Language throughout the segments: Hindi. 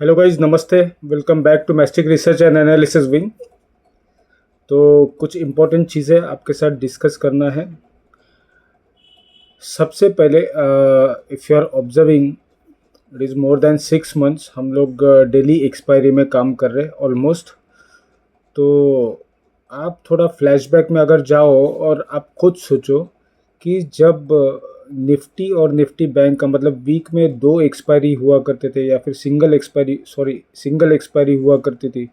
हेलो गाइज, नमस्ते। Welcome back to Mystic research and analysis wing. तो कुछ इम्पोर्टेंट चीज़ें आपके साथ डिस्कस करना है। सबसे पहले if you are observing, it is more than 6 months हम लोग डेली एक्सपायरी में काम कर रहे हैं ऑलमोस्ट। तो आप थोड़ा फ्लैशबैक में अगर जाओ और आप खुद सोचो कि जब निफ्टी और निफ्टी बैंक का मतलब वीक में दो एक्सपायरी हुआ करते थे या फिर सिंगल एक्सपायरी हुआ करती थी,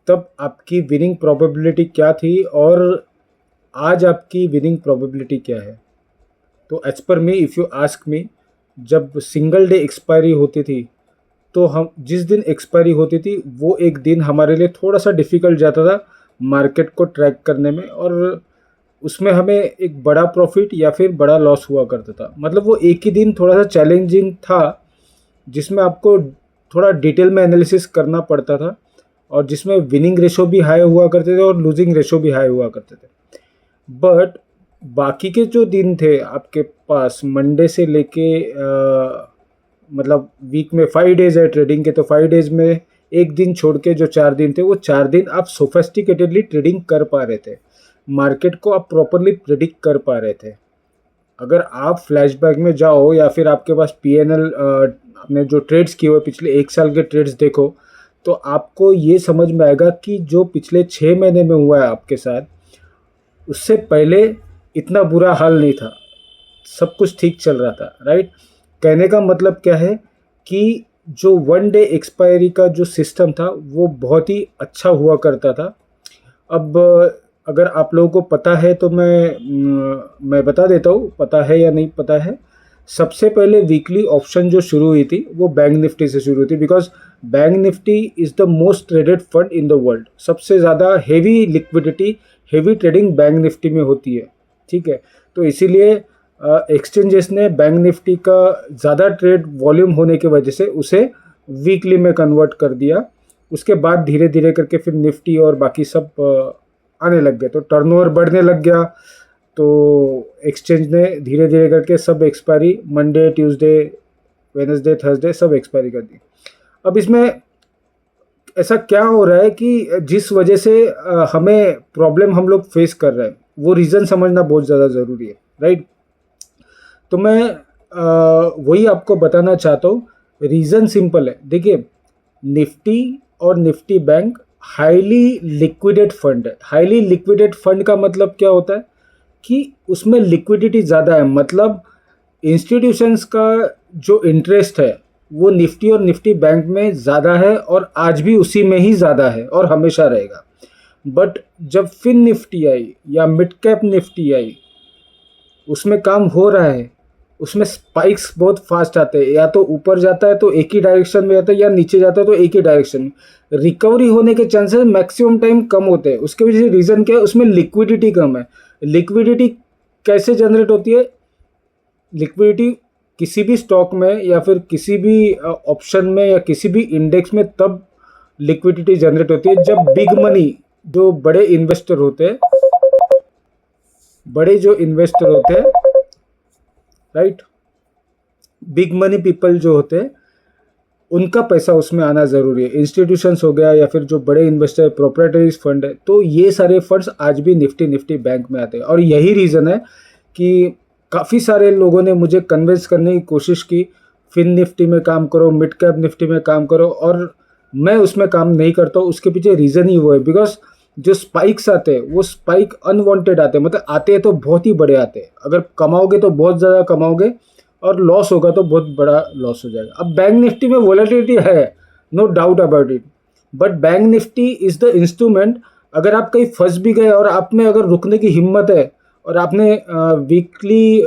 तब आपकी विनिंग प्रोबेबिलिटी क्या थी और आज आपकी विनिंग प्रोबेबिलिटी क्या है। तो as per me, if you ask me, जब सिंगल डे एक्सपायरी होती थी तो हम जिस दिन एक्सपायरी होती थी वो एक दिन हमारे लिए थोड़ा सा डिफ़िकल्ट जाता था मार्केट को ट्रैक करने में, और उसमें हमें एक बड़ा प्रॉफिट या फिर बड़ा लॉस हुआ करता था। मतलब वो एक ही दिन थोड़ा सा चैलेंजिंग था, जिसमें आपको थोड़ा डिटेल में एनालिसिस करना पड़ता था और जिसमें विनिंग रेशो भी हाई हुआ करते थे और लूजिंग रेशो भी हाई हुआ करते थे। बट बाकी के जो दिन थे आपके पास, मंडे से लेके मतलब वीक में 5 डेज है ट्रेडिंग के, तो 5 डेज में एक दिन छोड़ के जो 4 दिन थे, वो 4 दिन आप सोफेस्टिकेटेडली ट्रेडिंग कर पा रहे थे, मार्केट को आप प्रॉपरली प्रिडिक्ट कर पा रहे थे। अगर आप फ्लैशबैक में जाओ या फिर आपके पास पीएनएल, आपने जो ट्रेड्स किए हुए पिछले 1 साल के ट्रेड्स देखो, तो आपको ये समझ में आएगा कि जो पिछले 6 महीने में हुआ है आपके साथ, उससे पहले इतना बुरा हाल नहीं था, सब कुछ ठीक चल रहा था। राइट? कहने का मतलब क्या है कि जो 1 डे एक्सपायरी का जो सिस्टम था वो बहुत ही अच्छा हुआ करता था। अब अगर आप लोगों को पता है तो मैं बता देता हूँ, पता है या नहीं पता है। सबसे पहले वीकली ऑप्शन जो शुरू हुई थी वो बैंक निफ्टी से शुरू हुई थी, because bank Nifty is the most traded fund in the world. सबसे ज़्यादा heavy liquidity, heavy trading bank Nifty में होती है। ठीक है? तो इसीलिए एक्सचेंजेस ने बैंक निफ्टी का ज़्यादा ट्रेड वॉल्यूम होने की वजह से उसे वीकली में कन्वर्ट कर दिया। उसके बाद धीरे धीरे करके फिर निफ्टी और बाकी सब आने लग गए, तो टर्नओवर बढ़ने लग गया। तो एक्सचेंज ने धीरे धीरे करके सब expiry Monday, Tuesday, Wednesday, Thursday सब एक्सपायरी कर दी। अब इसमें ऐसा क्या हो रहा है कि जिस वजह से हमें प्रॉब्लम हम लोग फेस कर रहे हैं, वो रीज़न समझना बहुत ज़्यादा ज़रूरी है। राइट? तो मैं वही आपको बताना चाहता हूँ। रीज़न सिंपल है, देखिए, निफ्टी और निफ्टी बैंक हाईली लिक्विडेड फंड है। हाईली लिक्विडेड फंड का मतलब क्या होता है कि उसमें लिक्विडिटी ज़्यादा है। मतलब इंस्टीट्यूशंस का जो इंटरेस्ट है वो निफ्टी और निफ्टी बैंक में ज़्यादा है, और आज भी उसी में ही ज़्यादा है और हमेशा रहेगा। बट जब फिन निफ्टी आई या मिड कैप निफ्टी आई, उसमें काम हो रहा है, उसमें स्पाइक्स बहुत फास्ट आते हैं, या तो ऊपर जाता है तो एक ही डायरेक्शन में जाता है, या नीचे जाता है तो एक ही डायरेक्शन में। रिकवरी होने के चांसेस मैक्सिमम टाइम कम होते हैं। उसके वजह से रीज़न क्या है? उसमें लिक्विडिटी कम है। लिक्विडिटी कैसे जनरेट होती है? लिक्विडिटी किसी भी स्टॉक में या फिर किसी भी ऑप्शन में या किसी भी इंडेक्स में तब लिक्विडिटी जनरेट होती है जब बिग मनी, जो बड़े इन्वेस्टर होते हैं, बड़े जो इन्वेस्टर होते हैं, राइट, बिग मनी पीपल जो होते हैं, उनका पैसा उसमें आना ज़रूरी है। इंस्टीट्यूशंस हो गया या फिर जो बड़े इन्वेस्टर, प्रोप्राइटरीज फंड है, तो ये सारे फंड्स आज भी निफ्टी बैंक में आते हैं। और यही रीज़न है कि काफ़ी सारे लोगों ने मुझे कन्विंस करने की कोशिश की, फिन निफ्टी में काम करो, मिड कैप निफ्टी में काम करो, और मैं उसमें काम नहीं करता हूँ। उसके पीछे रीज़न ही वो है, बिकॉज जो स्पाइक्स आते हैं वो स्पाइक अनवांटेड आते हैं। मतलब आते हैं तो बहुत ही बड़े आते हैं, अगर कमाओगे तो बहुत ज़्यादा कमाओगे, और लॉस होगा तो बहुत बड़ा लॉस हो जाएगा। अब बैंक निफ्टी में वॉलेटिलिटी है, no doubt about it, but Bank Nifty is the instrument. अगर आप कहीं फंस भी गए और आप में अगर रुकने की हिम्मत है, और आपने वीकली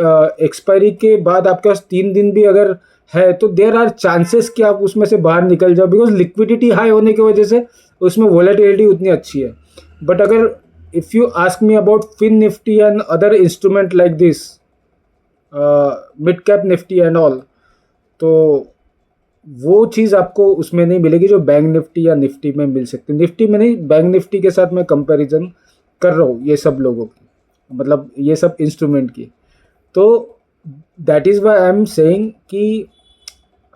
एक्सपायरी के बाद आपके पास 3 दिन भी अगर है, तो देयर आर चांसेस कि आप उसमें से बाहर निकल जाओ, बिकॉज लिक्विडिटी हाई होने की वजह से उसमें वॉलेटिलिटी उतनी अच्छी है। बट अगर if you ask me about Fin Nifty and other instrument like this, midcap Nifty and all, तो वो चीज़ आपको उसमें नहीं मिलेगी जो बैंक निफ्टी या निफ्टी में मिल सकती है। निफ्टी में नहीं, बैंक निफ्टी के साथ मैं कंपैरिजन कर रहा हूँ ये सब लोगों की, मतलब ये सब इंस्ट्रूमेंट की। तो that is why I am saying कि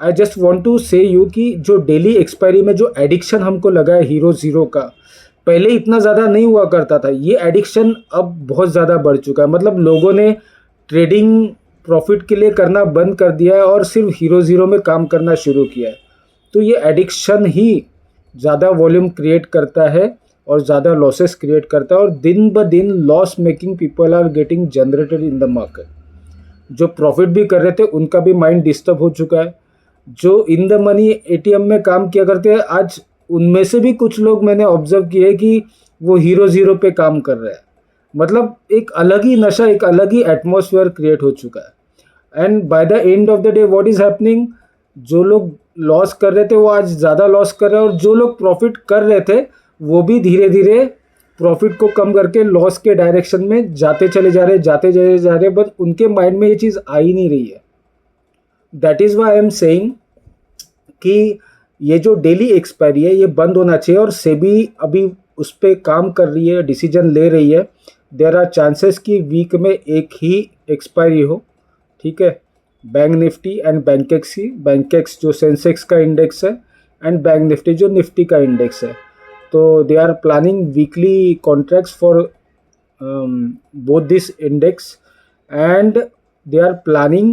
आई जस्ट वॉन्ट टू से यू कि जो डेली एक्सपायरी में जो एडिक्शन हमको लगा है हीरो ज़ीरो का, पहले इतना ज़्यादा नहीं हुआ करता था, ये एडिक्शन अब बहुत ज़्यादा बढ़ चुका है। मतलब लोगों ने ट्रेडिंग प्रॉफिट के लिए करना बंद कर दिया है और सिर्फ हीरो ज़ीरो में काम करना शुरू किया है। तो ये एडिक्शन ही ज़्यादा वॉल्यूम क्रिएट करता है और ज़्यादा लॉसेस क्रिएट करता है, और दिन ब दिन loss making people are getting generated in the market. जो प्रॉफिट भी कर रहे थे उनका भी माइंड डिस्टर्ब हो चुका है। जो इन द मनी एटीएम में काम किया करते हैं, आज उनमें से भी कुछ लोग मैंने ऑब्जर्व किए कि वो हीरो ज़ीरो पे काम कर रहे हैं। मतलब एक अलग ही नशा, एक अलग ही एटमॉस्फेयर क्रिएट हो चुका है। And by the end of the day what is happening, जो लोग लॉस कर रहे थे वो आज ज़्यादा लॉस कर रहे हैं, और जो लोग प्रॉफिट कर रहे थे वो भी धीरे धीरे प्रॉफिट को कम करके लॉस के डायरेक्शन में जाते चले जा रहे, बट उनके माइंड में ये चीज़ आ ही नहीं रही है। That is why I am saying कि ये जो डेली एक्सपायरी है ये बंद होना चाहिए, और सेबी अभी उस पर काम कर रही है, डिसीजन ले रही है। देयर आर चांसेस कि वीक में एक ही एक्सपायरी हो, ठीक है, बैंक निफ्टी एंड बैंकेक्स की। बैंकेक्स जो सेंसेक्स का इंडेक्स है, एंड बैंक निफ्टी जो निफ्टी का इंडेक्स है। तो they are planning weekly contracts for both this index, and they are planning,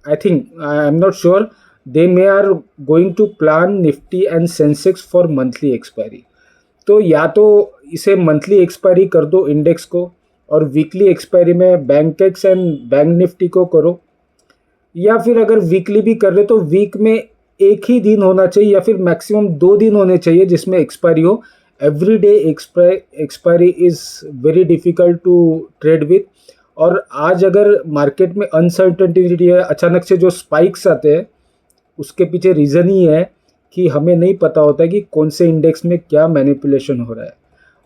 I think, I am not sure, they may are going to plan nifty and sensex for monthly expiry। तो या तो इसे मंथली एक्सपायरी कर दो इंडेक्स को, और वीकली एक्सपायरी में बैंकेक्स एंड बैंक निफ्टी को करो, या फिर अगर वीकली भी कर रहे तो वीक में एक ही दिन होना चाहिए, या फिर मैक्सिमम 2 दिन होने चाहिए जिसमें एक्सपायरी हो। Every day expiry is very difficult to trade with. और आज अगर मार्केट में अनसर्टेनिटी है, अचानक से जो स्पाइक्स आते हैं, उसके पीछे रीज़न ही है कि हमें नहीं पता होता है कि कौन से इंडेक्स में क्या मैनिपुलेशन हो रहा है,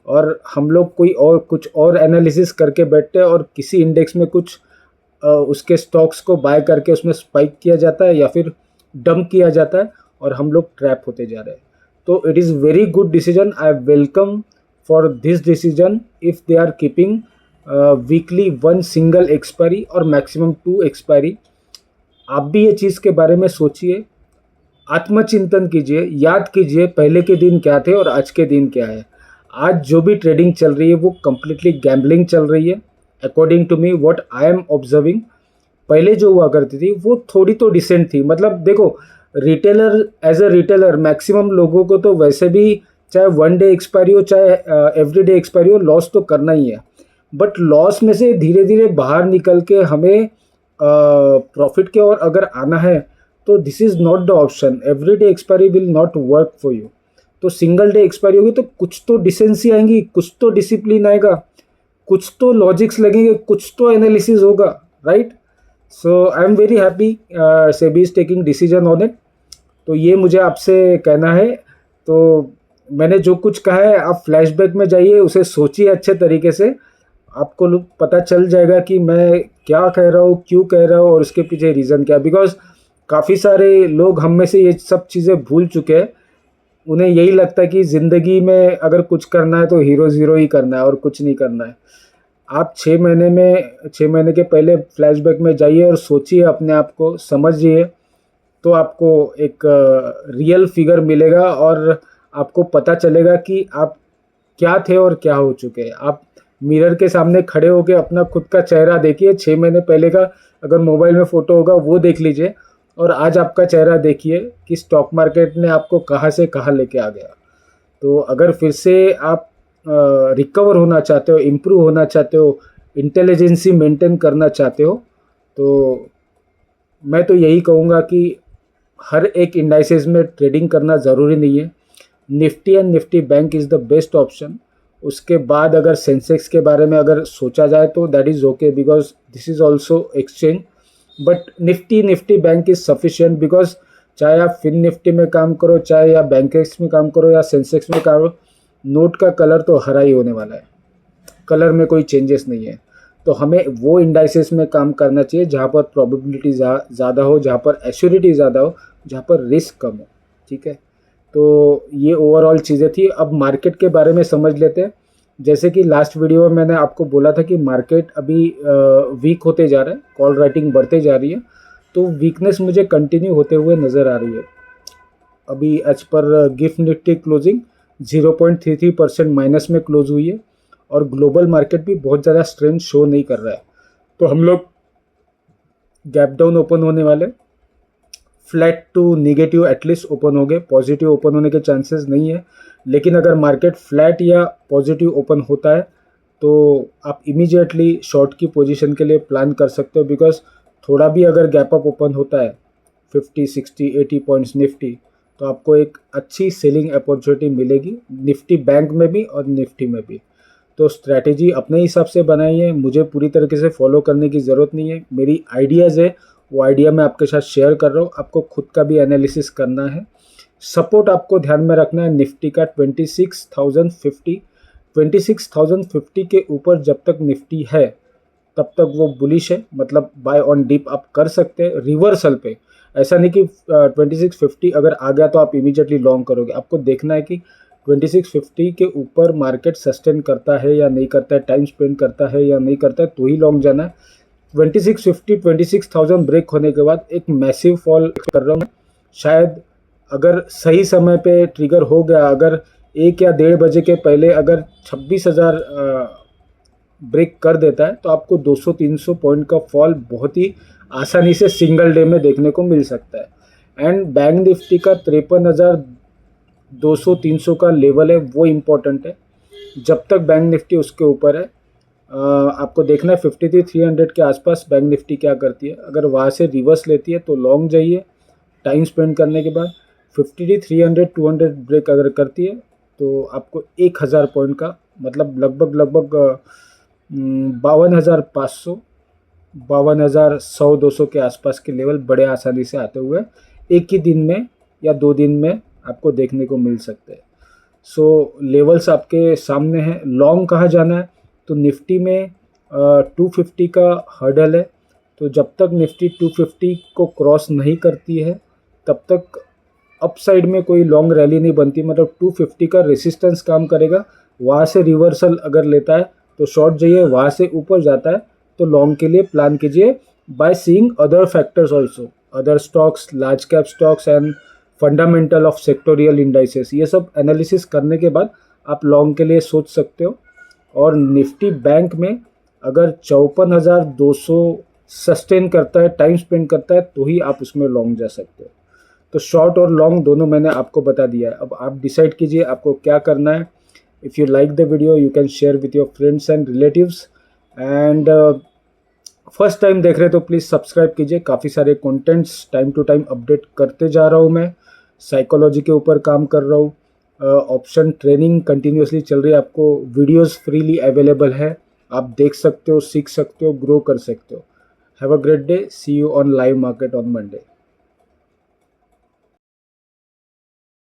और हम लोग कोई और कुछ और एनालिसिस करके बैठते हैं, और किसी इंडेक्स में कुछ उसके स्टॉक्स को बाय करके उसमें स्पाइक किया जाता है या फिर डंप किया जाता है, और हम लोग ट्रैप होते जा रहे हैं। तो it is very good decision, I welcome for this decision if they are keeping weekly 1 single expiry और मैक्सिमम 2 एक्सपायरी। आप भी ये चीज़ के बारे में सोचिए, आत्मचिंतन कीजिए, याद कीजिए पहले के दिन क्या थे और आज के दिन क्या है। आज जो भी ट्रेडिंग चल रही है वो कम्प्लीटली गैम्बलिंग चल रही है, according to me what I am observing. पहले जो हुआ करती थी वो थोड़ी तो डिसेंट थी। मतलब देखो, retailer as a retailer maximum लोगों को तो वैसे भी चाहे 1 डे एक्सपायरी हो चाहे एवरी डे एक्सपायरी हो, लॉस तो करना ही है। बट लॉस में से धीरे धीरे बाहर निकल के हमें प्रॉफिट के और अगर आना है तो this is not the option. Every day expiry will not work for you. तो सिंगल डे एक्सपायरी होगी तो कुछ तो डिसेंसी आएंगी, कुछ तो डिसिप्लिन आएगा, कुछ तो लॉजिक्स लगेंगे, कुछ तो एनालिसिस होगा, right. So I am very happy SEBI is taking decision on it. तो ये मुझे आपसे कहना है। तो मैंने जो कुछ कहा है आप फ्लैशबैक में जाइए, उसे सोचिए अच्छे तरीके से, आपको पता चल जाएगा कि मैं क्या कह रहा हूँ, क्यों कह रहा हूँ, और उसके पीछे रीज़न क्या है। बिकॉज काफ़ी सारे लोग हम में से ये सब चीज़ें भूल चुके हैं। उन्हें यही लगता है कि ज़िंदगी में अगर कुछ करना है तो हीरो ज़ीरो ही करना है और कुछ नहीं करना है। आप 6 महीने के पहले फ्लैशबैक में जाइए और सोचिए, अपने आप को समझिए, तो आपको एक रियल फिगर मिलेगा और आपको पता चलेगा कि आप क्या थे और क्या हो चुके हैं। आप मिरर के सामने खड़े होकर अपना खुद का चेहरा देखिए, 6 महीने पहले का अगर मोबाइल में फ़ोटो होगा वो देख लीजिए, और आज आपका चेहरा देखिए कि स्टॉक मार्केट ने आपको कहाँ से कहाँ लेके आ गया। तो अगर फिर से आप रिकवर होना चाहते हो, इम्प्रूव होना चाहते हो, इंटेलिजेंसी मेंटेन करना चाहते हो, तो मैं तो यही कहूँगा कि हर एक इंडाइसेस में ट्रेडिंग करना ज़रूरी नहीं है। Nifty and Nifty bank is the best option. उसके बाद अगर सेंसेक्स के बारे में अगर सोचा जाए तो that is okay, because this is also exchange. But Nifty bank is sufficient, because चाहे आप फिन निफ्टी में काम करो, चाहे या बैंकेक्स में काम करो या सेंसेक्स में काम करो, नोट का कलर तो हरा ही होने वाला है, कलर में कोई चेंजेस नहीं है। तो हमें वो इंडाइसेस में काम करना चाहिए जहाँ पर प्रोबेबिलिटी ज़्यादा हो, जहाँ पर एश्योरिटी ज़्यादा हो, जहाँ पर रिस्क कम हो, ठीक है। तो ये ओवरऑल चीज़ें थी। अब मार्केट के बारे में समझ लेते हैं। जैसे कि लास्ट वीडियो में मैंने आपको बोला था कि मार्केट अभी वीक होते जा रहा है, कॉल राइटिंग बढ़ते जा रही है। तो वीकनेस मुझे कंटिन्यू होते हुए नज़र आ रही है। अभी as per Gift Nifty closing 0.33% minus में क्लोज हुई है और ग्लोबल मार्केट भी बहुत ज़्यादा स्ट्रेंथ शो नहीं कर रहा है। तो हम लोग गैप डाउन ओपन होने वाले, flat to negative at least open हो गए, पॉजिटिव ओपन होने के चांसेस नहीं है। लेकिन अगर मार्केट फ्लैट या पॉजिटिव ओपन होता है तो आप इमीडिएटली शॉर्ट की पोजीशन के लिए प्लान कर सकते हो, बिकॉज थोड़ा भी अगर गैप अप ओपन होता है 50, 60, 80 पॉइंट्स निफ्टी, तो आपको एक अच्छी सेलिंग अपॉर्चुनिटी मिलेगी निफ्टी बैंक में भी और निफ्टी में भी। तो स्ट्रैटेजी अपने हिसाब से बनाई है, मुझे पूरी तरीके से फॉलो करने की ज़रूरत नहीं है। मेरी आइडियाज़ है, वो आइडिया मैं आपके साथ शेयर कर रहा हूँ, आपको खुद का भी एनालिसिस करना है। सपोर्ट आपको ध्यान में रखना है निफ्टी का 26,050। 26,050 के ऊपर जब तक निफ्टी है तब तक वो बुलिश है, मतलब बाय ऑन डिप आप कर सकते हैं रिवर्सल पे। ऐसा नहीं कि 2650 अगर आ गया तो आप इमीडिएटली लॉन्ग करोगे। आपको देखना है कि 2650 के ऊपर मार्केट सस्टेन करता है या नहीं करता है, टाइम स्पेंड करता है या नहीं करता है, तो ही लॉन्ग जाना है। 2650 26,000 ब्रेक होने के बाद एक मैसिव फॉल कर रहा हूँ। शायद अगर सही समय पे ट्रिगर हो गया, अगर 1 या 1:30 बजे के पहले अगर 26,000 ब्रेक कर देता है तो आपको 200-300 पॉइंट का फॉल बहुत ही आसानी से सिंगल डे में देखने को मिल सकता है। एंड बैंक निफ्टी का 53,200-300 का लेवल है, वो इम्पोर्टेंट है। जब तक बैंक निफ्टी उसके ऊपर है, आपको देखना है 53,300 के आसपास बैंक निफ्टी क्या करती है। अगर वहाँ से रिवर्स लेती है तो लॉन्ग जाइए टाइम स्पेंड करने के बाद। 53,300-200 ब्रेक अगर करती है तो आपको 1,000 पॉइंट का, मतलब लगभग 52,500, 52,100, 200 के आसपास के लेवल बड़े आसानी से आते हुए एक ही दिन में या 2 दिन में आपको देखने को मिल सकते हैं। सो लेवल्स आपके सामने हैं। लॉन्ग कहाँ जाना है, तो निफ्टी में 250 का हर्डल है, तो जब तक निफ्टी 250 को क्रॉस नहीं करती है तब तक अपसाइड में कोई लॉन्ग रैली नहीं बनती। मतलब 250 का रेसिस्टेंस काम करेगा, वहाँ से रिवर्सल अगर लेता है तो शॉर्ट जाइए, वहाँ से ऊपर जाता है तो लॉन्ग के लिए प्लान कीजिए by seeing other factors also, other stocks, large cap stocks and fundamental of sectoral indices. ये सब एनालिसिस करने के बाद आप लॉन्ग के लिए सोच सकते हो। और निफ्टी बैंक में अगर 54,200 सस्टेन करता है, टाइम स्पेंड करता है, तो ही आप उसमें लॉन्ग जा सकते हो। तो शॉर्ट और लॉन्ग दोनों मैंने आपको बता दिया है। अब आप डिसाइड कीजिए आपको क्या करना है। If you like the video you can share with your friends and relatives. And first time देख रहे हो तो प्लीज़ सब्सक्राइब कीजिए। काफ़ी सारे contents time to time update करते जा रहा हूँ मैं। साइकोलॉजी के ऊपर काम कर रहा हूँ, ऑप्शन ट्रेनिंग कंटिन्यूसली चल रही है, आपको वीडियोस फ्रीली अवेलेबल है, आप देख सकते हो, सीख सकते हो, ग्रो कर सकते हो। Have a great day, see you on live market on Monday.